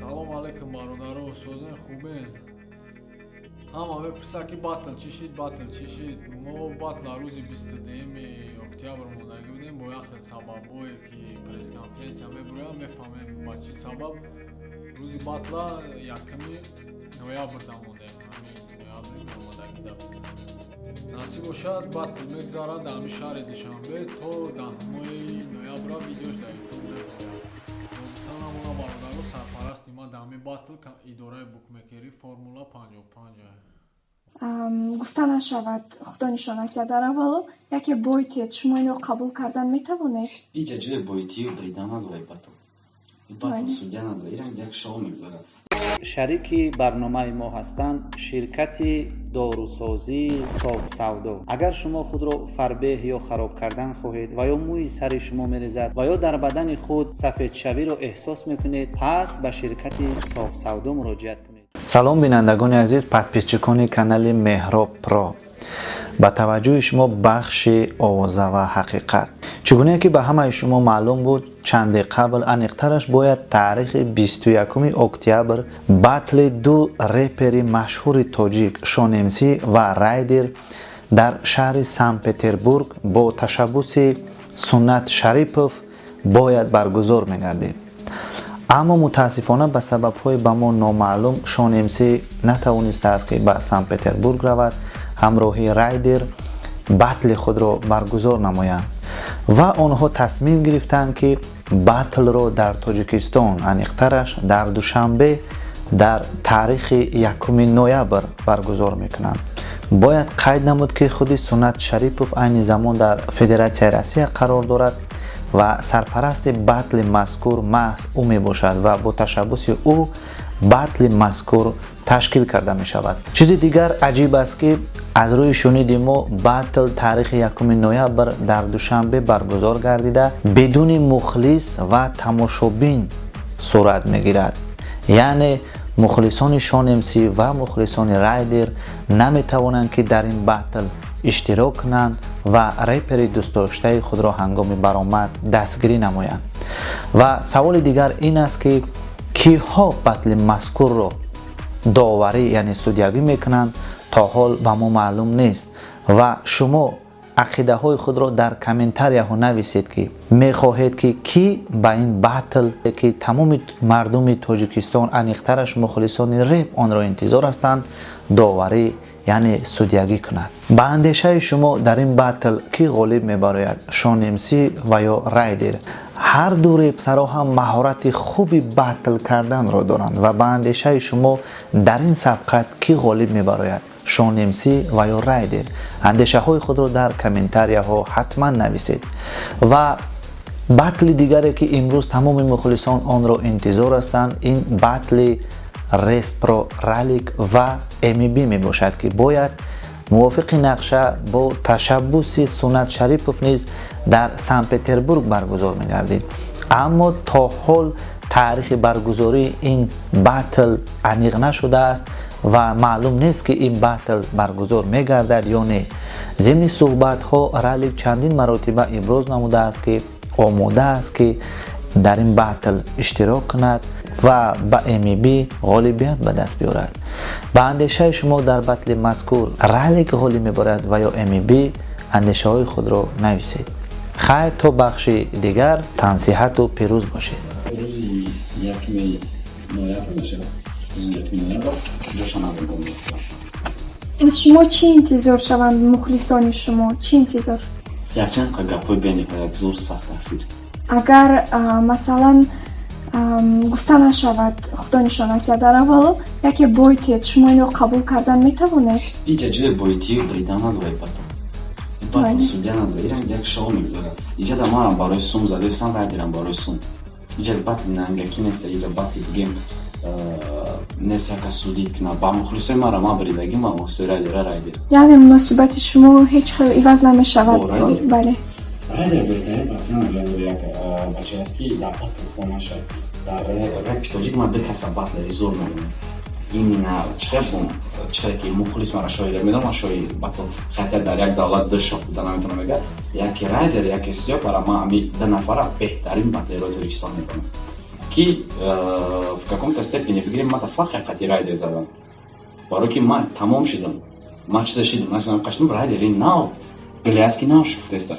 سلام علیکم برادران سوزن خوبین همه بپرسه که باتل چی شد ما باتل روزی 22 اکتبر مونده بودیم با یک سببایی که پرس کنفرانس میبریم میفهمیم با چی سبب روزی باتل یکمی نویابر مونده همین نویابر مونده گیده نصیب باشد باتل میگذاره در همین شهر دوشنبه تو دهمای نویابر ویدیوش در یوتیوب میبریم سلام برادران سرپرستی ما در همین باتل اداره بوکمیکری فرمولا 55 گفته نشود خدا نشانت در اولو یکی بایتید شما این رو قبول کردن میتوانید؟ اینجا جای بایتی و بریدن نداره باتل سودیا نداره ایران یک شو میگذاره. شریک برنامه ما هستند شرکت داروسازی صاف سودا. اگر شما خود را فربه یا خراب کردن خواهید و یا موی سر شما میریزد و یا در بدن خود سفید شوی را احساس میکنید پس به شرکت صاف سودا مراجعه کنید. سلام بینندگان عزیز، پادپیچکان کانال مهراب پرو. با توجه شما بخش آوازه و حقیقت. چگونه که به همه شما معلوم بود چند قبل انیقترش باید تاریخ 21 اکتبر باتل دو رپر مشهور تاجیک شان امسی و رایدر در شهر سن پتربورگ با تشبوس سنت شریپوف باید برگزار می‌گردید. اما متاسفانه به سبب‌های به ما نامعلوم شان امسی نتوانسته است که به سن پتربورگ رود همراهی رایدر باتل خود را برگزار نمایند و آنها تصمیم گرفتند که باتل را در تاجیکستان انیقترش در دوشنبه در تاریخ 1 نوامبر برگزار میکنند. باید قید نمود که خود سنت شریپوف این زمان در فدراسیون روسیه قرار دارد و سرپرست باتل مذکور محض او می باشد و با تشبوس او باتل مذکور تشکیل کرده می شود. چیز دیگر عجیب است که از روی شنید ما باتل تاریخ 1 نوامبر در دوشنبه برگزار گردیده بدون مخلص و تماشابین صورت می گیرد. یعنی مخلصان شان امسی و مخلصان رایدر نمی توانند که در این باتل اشتراک کنند و رپر دوست داشته خود را هنگام برآمد دستگیری نمایند. و سوال دیگر این است که کیها باتل مذکور را داوری یعنی سودیگی میکنند تا حال به ما معلوم نیست و شما عقیده های خود را در کامنتار یا نویسید که میخواهید که کی با این باتل که تمام مردم تاجیکستان انیقترش مخلصان رپ آن را انتظار هستند داوری یعنی سودیگی کند. به اندیشه شما در این باتل کی غالب میبراید شان امسی و یا رایدر؟ هر دو رپسرها هم مهارت خوبی باتل کردن را دارند و به اندیشه شما در این سبقت کی غالب میبراید شان امسی و یا رایدر؟ اندیشه های خود را در کامنتار ها حتما نویسید. و باتل دیگری که امروز تمام مخلصان آن را انتظار هستند این باتل رست پرو رالیک و امی بی می باشد که باید موافق نقشه با تشبوس سنت شریپوف نیز در سن پتربورگ برگزار می گردید. اما تا حال تاریخ برگزاری این باتل انیق نشده است و معلوم نیست که این باتل برگزار می گردد یا نه. ضمن صحبت ها رالیک چندین مراتبه ابراز نموده است که آماده است که در این باتل اشتراک کند و با امی بی غالبیت به دست بیارد. به اندیشه شما در باتل مذکور رالیک غالب میبرد و یا امی بی اندیشه های خود را نویسید. خیر تا بخش دیگر تنصیحت و پیروز باشید. روزی 1 نوامبر میشه. روزی 1 نوامبر دوشنبه بود. از شما چی انتظار شوند مخلصان شما؟ چی انتظار؟ یکچند گپای بین باید زور سخت است. اگر مثلا گفته نشود خدا نشانت در اولو یکی بایتید شما این رو قبول کردن میتوانید؟ اینجا جای بایتی و بریدن نداره باتل سودیا نداره ایران یک شو میگذاره. اینجا در ما برای سوم زده استان رایدرم برای سوم اینجا باتل ننگکی نیست. اینجا باتل گیم نیست یک سودید کنه با مخلصای ما را ما بریدگیم و مخلصای رایدر یعنی مناسبت شما هیچ خیلی ایواز نمیشود؟ بله رایدر بهترین پرسنل رایدر یک بچه است که در باتل فونا شد در رپ تاجیک ما دو کسا باتل زور میدونه این چرا که مخلص مرا شاید میدونم ما شاید باتل خطر در یک دولت دو شاپ بودن نمیتونم بگم یک رایدر یک سیاه برای ما همی دو نفره بهترین باتل را تاجیکستان میکنه. ки в каком-то степени в игре мата фахиқати райдер задам. Барои ки ман тамом шидам. Ман чиза шидам, начинам қаштам райдери нав, гляски нав шуфтеста.